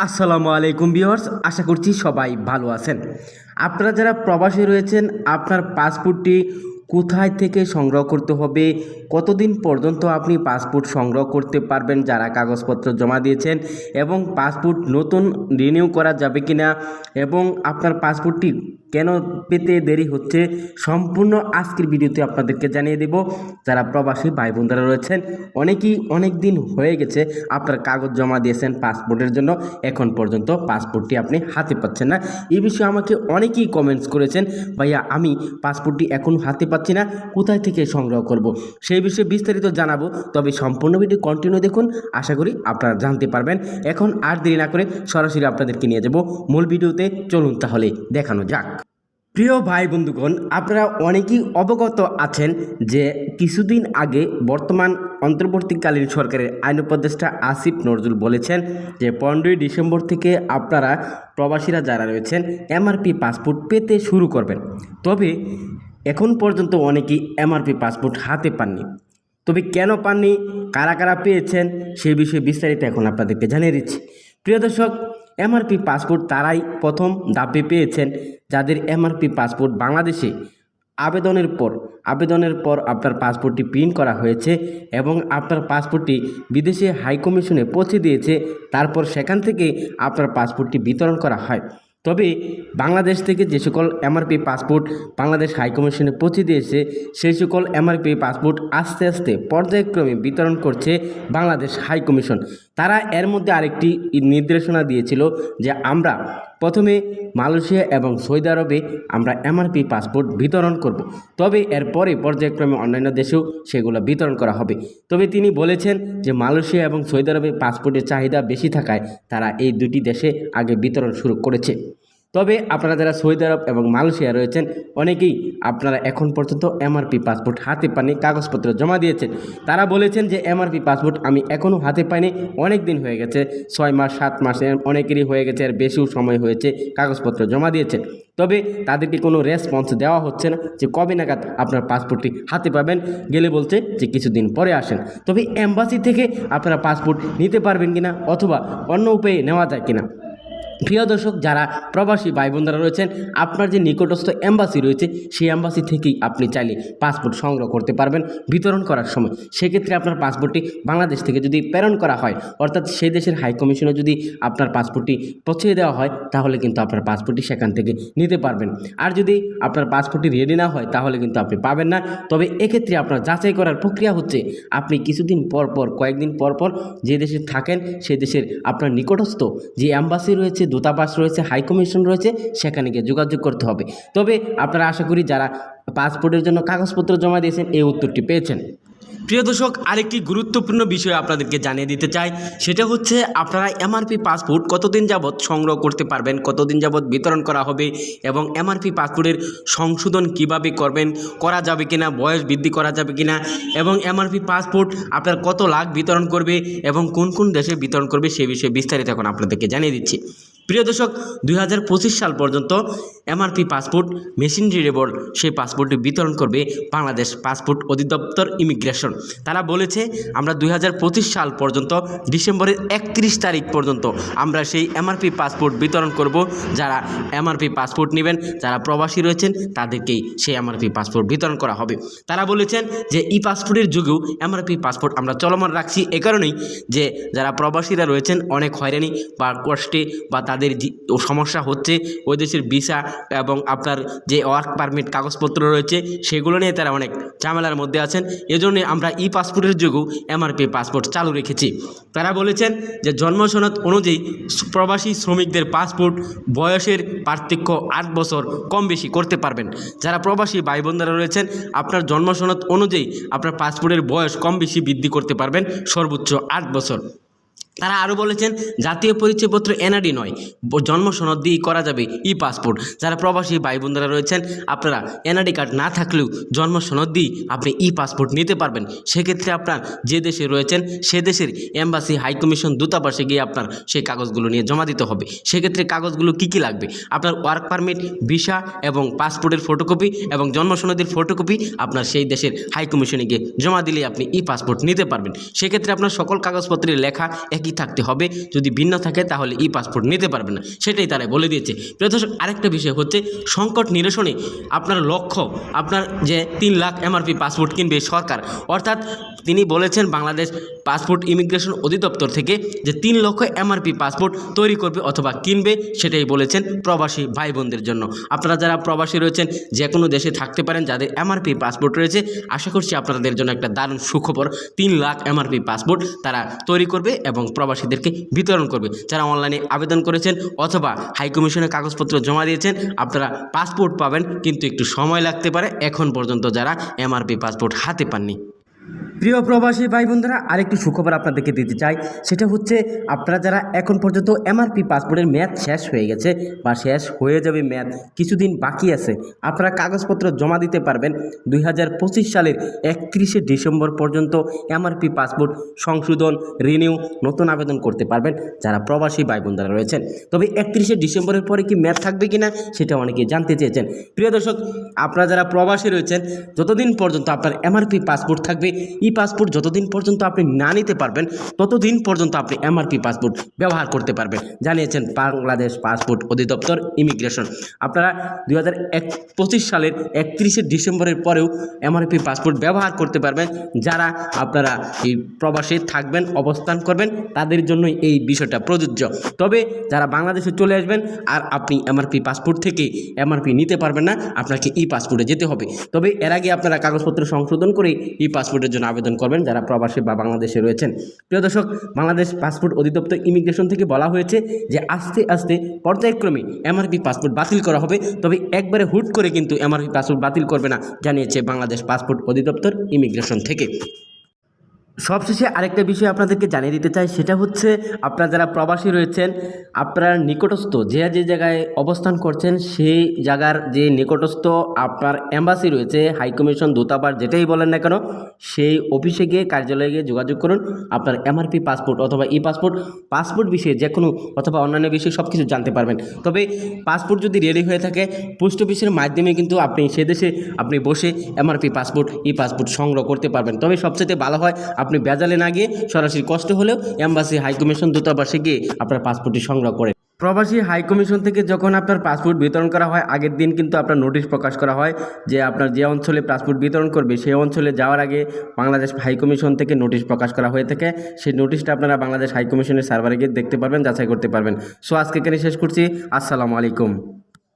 আসসালামু আলাইকুম ভিউয়ার্স, আশা করছি সবাই ভালো আছেন। আপনারা যারা প্রবাসী রয়েছেন, আপনার পাসপোর্টটি কোথায় থেকে সংগ্রহ করতে হবে, কতদিন পর্যন্ত আপনি পাসপোর্ট সংগ্রহ করতে পারবেন যারা কাগজপত্র জমা দিয়েছেন, এবং পাসপোর্ট নতুন রিনিউ করা যাবে কিনা, এবং আপনার পাসপোর্টটি কেন পেতে দেরি হচ্ছে, সম্পূর্ণ আজকের ভিডিওতে আপনাদেরকে জানিয়ে দেব। যারা প্রবাসী ভাই বোনরা রয়েছেন, অনেকেই অনেক দিন হয়ে গেছে আপনার কাগজ জমা দিয়েছেন পাসপোর্টের জন্য, এখন পর্যন্ত পাসপোর্টটি আপনি হাতে পাচ্ছেন না। এই বিষয়ে আমাকে অনেকেই কমেন্টস করেছেন, ভাইয়া আমি পাসপোর্টটি এখন হাতে পাচ্ছি না, কোথায় থেকে সংগ্রহ করব। সেই বিষয়ে বিস্তারিত জানাবো, তবে সম্পূর্ণ ভিডিও কন্টিনিউ দেখুন, আশা করি আপনারা জানতে পারবেন। এখন আর দেরি না করে সরাসরি আপনাদেরকে নিয়ে যাব মূল ভিডিওতে। চলুন তাহলে দেখানো যাক। প্রিয় ভাই বন্ধুগণ, আপনারা অনেকেই অবগত আছেন যে কিছুদিন আগে বর্তমান অন্তর্বর্তীকালীন সরকারের আইন উপদেষ্টা আসিফ নজরুল বলেছেন যে 15ই ডিসেম্বর থেকে আপনারা প্রবাসীরা যারা রয়েছেন এমআরপি পাসপোর্ট পেতে শুরু করবেন। তবে এখন পর্যন্ত অনেকেই এমআরপি পাসপোর্ট হাতে পাননি। তবে কেন পাননি, কারা কারা পেয়েছেন, সেই বিষয়ে বিস্তারিত এখন আপনাদেরকে জানিয়ে দিচ্ছি। প্রিয় দর্শক, এমআরপি পাসপোর্ট তারাই প্রথম ধাপে পেয়েছেন যাদের এমআরপি পাসপোর্ট বাংলাদেশে আবেদনের পর আপনার পাসপোর্টটি প্রিন্ট করা হয়েছে এবং আপনার পাসপোর্টটি বিদেশে হাইকমিশনে পৌঁছে দিয়েছে, তারপর সেখান থেকে আপনার পাসপোর্টটি বিতরণ করা হয়। তবে বাংলাদেশ থেকে যে সকল এমআরপি পাসপোর্ট বাংলাদেশ হাইকমিশনে পৌঁছে দিয়েছে, সেই সকল এমআরপি পাসপোর্ট আস্তে আস্তে পর্যায়ক্রমে বিতরণ করছে বাংলাদেশ হাইকমিশন। তারা এর মধ্যে আরেকটি নির্দেশনা দিয়েছিল যে আমরা প্রথমে মালয়েশিয়া এবং সৌদি আরবে আমরা এমআরপি পাসপোর্ট বিতরণ করব, তবে এরপরে পর্যায়ক্রমে অন্যান্য দেশেও সেগুলো বিতরণ করা হবে। তবে তিনি বলেছেন যে মালয়েশিয়া এবং সৌদি আরবে পাসপোর্টের চাহিদা বেশি থাকায় তারা এই দুটি দেশে আগে বিতরণ শুরু করেছে। তবে আপনারা যারা সৌদি আরব এবং মালয়েশিয়া রয়েছেন, অনেকেই আপনারা এখন পর্যন্ত এমআরপি পাসপোর্ট হাতে পাননি, কাগজপত্র জমা দিয়েছেন। তারা বলেছেন যে এমআরপি পাসপোর্ট আমি এখনও হাতে পাইনি, অনেক দিন হয়ে গেছে, 6 মাস 7 মাস অনেকেরই হয়ে গেছে, আর বেশিও সময় হয়েছে কাগজপত্র জমা দিয়েছেন। তবে তাদেরকে কোনো রেসপন্স দেওয়া হচ্ছে না যে কবে নাগাদ আপনার পাসপোর্টটি হাতে পাবেন। গেলে বলছে যে কিছুদিন পরে আসেন। তবে এম্বাসি থেকে আপনারা পাসপোর্ট নিতে পারবেন কিনা, অথবা অন্য উপায়ে নেওয়া যায় কিনা। প্রিয় দর্শক, যারা প্রবাসী ভাই বোনরা রয়েছেন, আপনার যে নিকটস্থ এম্বাসি রয়েছে সেই এম্বাসি থেকেই আপনি চাইলে পাসপোর্ট সংগ্রহ করতে পারবেন বিতরণ করার সময়। সেক্ষেত্রে আপনার পাসপোর্টটি বাংলাদেশ থেকে যদি প্রেরণ করা হয়, অর্থাৎ সেই দেশের হাইকমিশনে যদি আপনার পাসপোর্টটি পৌঁছে দেওয়া হয়, তাহলে কিন্তু আপনার পাসপোর্টটি সেখান থেকে নিতে পারবেন। আর যদি আপনার পাসপোর্টটি রেডি না হয়, তাহলে কিন্তু আপনি পাবেন না। তবে এক্ষেত্রে আপনার যাচাই করার প্রক্রিয়া হচ্ছে, আপনি কিছুদিন পর পর, কয়েকদিন পর পর যে দেশে থাকেন সেই দেশের আপনার নিকটস্থ যে এম্বাসি রয়েছে, দূতাবাস রয়েছে, হাইকমিশন রয়েছে, সেখানে গিয়ে যোগাযোগ করতে হবে। তবে আপনারা আশা করি যারা পাসপোর্টের জন্য কাগজপত্র জমা দিয়েছেন এই উত্তরটি পেয়েছেন। প্রিয় দর্শক, আরেকটি গুরুত্বপূর্ণ বিষয় আপনাদেরকে জানিয়ে দিতে চাই, সেটা হচ্ছে আপনারা এমআরপি পাসপোর্ট কতদিন যাবৎ সংগ্রহ করতে পারবেন, কতদিন যাবৎ বিতরণ করা হবে, এবং এমআরপি পাসপোর্টের সংশোধন কিভাবে করবেন, করা যাবে কিনা, বয়স বৃদ্ধি করা যাবে কিনা, এবং এমআরপি পাসপোর্ট আপনার কত লাখ বিতরণ করবে এবং কোন কোন দেশে বিতরণ করবে সে বিষয়ে বিস্তারিত এখন আপনাদেরকে জানিয়ে দিচ্ছি। প্রিয় দর্শক, 2025 সাল পর্যন্ত এমআরপি পাসপোর্ট মেশিন রিডেবল সেই পাসপোর্টটি বিতরণ করবে বাংলাদেশ পাসপোর্ট অধিদপ্তর ইমিগ্রেশন। তারা বলেছে আমরা 2025 সাল পর্যন্ত ডিসেম্বরের 31 তারিখ পর্যন্ত আমরা সেই এমআরপি পাসপোর্ট বিতরণ করব। যারা এমআরপি পাসপোর্ট নেবেন, যারা প্রবাসী রয়েছেন, তাদেরকেই সেই এমআরপি পাসপোর্ট বিতরণ করা হবে। তারা বলেছেন যে ই পাসপোর্টের যুগেও এমআরপি পাসপোর্ট আমরা চলমান রাখছি এ কারণেই যে যারা প্রবাসীরা রয়েছেন অনেক হয়রানি বা কষ্টে বা তাদের সমস্যা হচ্ছে, ওই দেশের ভিসা এবং আপনার যে ওয়ার্ক পারমিট কাগজপত্র রয়েছে সেগুলো নিয়ে তারা অনেক ঝামেলার মধ্যে আছেন। এজন্য আমরা ই পাসপোর্টের যুগেও এমআরপি পাসপোর্ট চালু রেখেছি। তারা বলেছেন যে জন্ম সনদ অনুযায়ী প্রবাসী শ্রমিকদের পাসপোর্ট বয়সের পার্থক্য 8 বছর কম বেশি করতে পারবেন। যারা প্রবাসী ভাই বোনরা রয়েছেন, আপনার জন্ম সনদ অনুযায়ী আপনার পাসপোর্টের বয়স কম বেশি বৃদ্ধি করতে পারবেন সর্বোচ্চ 8 বছর। তারা আরও বলেছেন জাতীয় পরিচয়পত্র এনআইডি নয়, জন্ম সনদ দিয়েই করা যাবে ই পাসপোর্ট। যারা প্রবাসী ভাই বোনরা রয়েছেন, আপনারা এনআইডি কার্ড না থাকলেও জন্ম সনদ দিয়ে আপনি ই পাসপোর্ট নিতে পারবেন। সেক্ষেত্রে আপনার যে দেশে রয়েছেন সে দেশের এম্বাসি, হাইকমিশন, দূতাবাসে গিয়ে আপনার সেই কাগজগুলো নিয়ে জমা দিতে হবে। সেক্ষেত্রে কাগজগুলো কী কী লাগবে, আপনার ওয়ার্ক পারমিট, ভিসা এবং পাসপোর্টের ফটোকপি এবং জন্ম সনদের ফটোকপি আপনার সেই দেশের হাইকমিশনে গিয়ে জমা দিলে আপনি ই পাসপোর্ট নিতে পারবেন। সেক্ষেত্রে আপনার সকল কাগজপত্রের লেখা একই একই থাকতে হবে, যদি ভিন্ন থাকে তাহলে ই পাসপোর্ট নিতে পারবে না, সেটাই তারা বলে দিয়েছে। প্রিয় দর্শক, আরেকটা বিষয় হচ্ছে সংকট নিরসনে আপনার লক্ষ্য, আপনার যে 3 লাখ এমআরপি পাসপোর্ট কিনবে সরকার, অর্থাৎ তিনি বলেছেন বাংলাদেশ পাসপোর্ট ইমিগ্রেশন অধিদপ্তর থেকে যে 3 লক্ষ এমআরপি পাসপোর্ট তৈরি করবে অথবা কিনবে, সেটাই বলেছেন প্রবাসী ভাই বোনদের জন্য। আপনারা যারা প্রবাসী রয়েছেন, যে কোনো দেশে থাকতে পারেন, যাদের এমআরপি পাসপোর্ট রয়েছে, আশা করছি আপনাদের জন্য একটা দারুণ সুখবর। 3 লাখ এমআরপি পাসপোর্ট তারা তৈরি করবে এবং প্রবাসীদেরকে বিতরণ করবে। যারা অনলাইনে আবেদন করেছেন অথবা হাইকমিশনে কাগজপত্র জমা দিয়েছেন, আপনারা পাসপোর্ট পাবেন, কিন্তু একটু সময় লাগতে পারে এখন পর্যন্ত যারা এমআরপি পাসপোর্ট হাতে পাননি। প্রিয় প্রবাসী ভাই বোনেরা, আরেকটি সুখবর আপনাদেরকে দিতে চাই, সেটা হচ্ছে আপনারা যারা এখন পর্যন্ত এমআরপি পাসপোর্টের মেয়াদ শেষ হয়ে গেছে বা শেষ হয়ে যাবে, মেয়াদ কিছুদিন বাকি আছে, আপনারা কাগজপত্র জমা দিতে পারবেন 2025 সালের 31শে ডিসেম্বর পর্যন্ত এমআরপি পাসপোর্ট সংশোধন, রিনিউ, নতুন আবেদন করতে পারবেন যারা প্রবাসী ভাই বোনেরা রয়েছেন। তবে 31শে ডিসেম্বরের পরে কি মেয়াদ থাকবে কিনা সেটা অনেকেই জানতে চেয়েছেন। প্রিয় দর্শক, আপনারা যারা প্রবাসী রয়েছেন, যতদিন পর্যন্ত আপনার এমআরপি পাসপোর্ট থাকবে, পাসপোর্ট যতদিন পর্যন্ত আপনি না নিতে পারবেন ততদিন পর্যন্ত আপনি এমআরপি পাসপোর্ট ব্যবহার করতে পারবেন, জানিয়েছেন বাংলাদেশ পাসপোর্ট অধিদপ্তর ইমিগ্রেশন। আপনারা 2025 সালের 31শে ডিসেম্বরের পরেও এমআরপি পাসপোর্ট ব্যবহার করতে পারবেন। যারা আপনারা এই প্রবাসে থাকবেন, অবস্থান করবেন, তাদের জন্যই এই বিষয়টা প্রযোজ্য। তবে যারা বাংলাদেশে চলে আসবেন আর আপনি এমআরপি পাসপোর্ট থেকে এমআরপি নিতে পারবেন না, আপনাকে ই পাসপোর্টে যেতে হবে। তবে এর আগে আপনারা কাগজপত্র সংশোধন করে ই পাসপোর্টের জন্য আবেদন করবেন যারা প্রবাসী বা বাংলাদেশে রয়েছেন। প্রিয় দর্শক, বাংলাদেশ পাসপোর্ট অধিদপ্তর ইমিগ্রেশন থেকে বলা হয়েছে যে আস্তে আস্তে পর্যায়ক্রমে এমআরপি পাসপোর্ট বাতিল করা হবে, তবে একবারে হুট করে কিন্তু এমআরপি পাসপোর্ট বাতিল করবে না, জানিয়েছে বাংলাদেশ পাসপোর্ট অধিদপ্তর ইমিগ্রেশন থেকে। সবশেষে আরেকটা বিষয় আপনাদেরকে জানিয়ে দিতে চাই, সেটা হচ্ছে আপনারা যারা প্রবাসী রয়েছেন, আপনার নিকটস্থ যে জায়গায় অবস্থান করছেন সেই জায়গার যে নিকটস্থ আপনার এম্বাসি রয়েছে, হাইকমিশন, দূতাবাস, যেটাই বলেন না কেন, সেই অফিসে গিয়ে, কার্যালয়ে গিয়ে যোগাযোগ করুন। আপনার এমআরপি পাসপোর্ট অথবা ই পাসপোর্ট বিষয়ে যে কোনো অথবা অন্যান্য বিষয়ে সব কিছু জানতে পারবেন। তবে পাসপোর্ট যদি রেডি হয়ে থাকে, পোস্ট অফিসের মাধ্যমে কিন্তু আপনি সে দেশে আপনি বসে এমআরপি পাসপোর্ট, ই পাসপোর্ট সংগ্রহ করতে পারবেন। তবে সবচেয়ে ভালো হয় আপনি বেজালে না গিয়ে সরাসরি কষ্ট হলেও এম্বাসি, হাইকমিশন, দূতাবাসে গিয়ে আপনার পাসপোর্টটি সংগ্রহ করে। প্রবাসী হাইকমিশন থেকে যখন আপনার পাসপোর্ট বিতরণ করা হয়, আগের দিন কিন্তু আপনার নোটিশ প্রকাশ করা হয় যে আপনার যে অঞ্চলে পাসপোর্ট বিতরণ করবে সেই অঞ্চলে যাওয়ার আগে বাংলাদেশ হাইকমিশন থেকে নোটিশ প্রকাশ করা হয়ে থাকে। সেই নোটিশটা আপনারা বাংলাদেশ হাইকমিশনের সার্ভারে গিয়ে দেখতে পারবেন, যাচাই করতে পারবেন। সো আজকে এখানে শেষ করছি। আসসালামু আলাইকুম।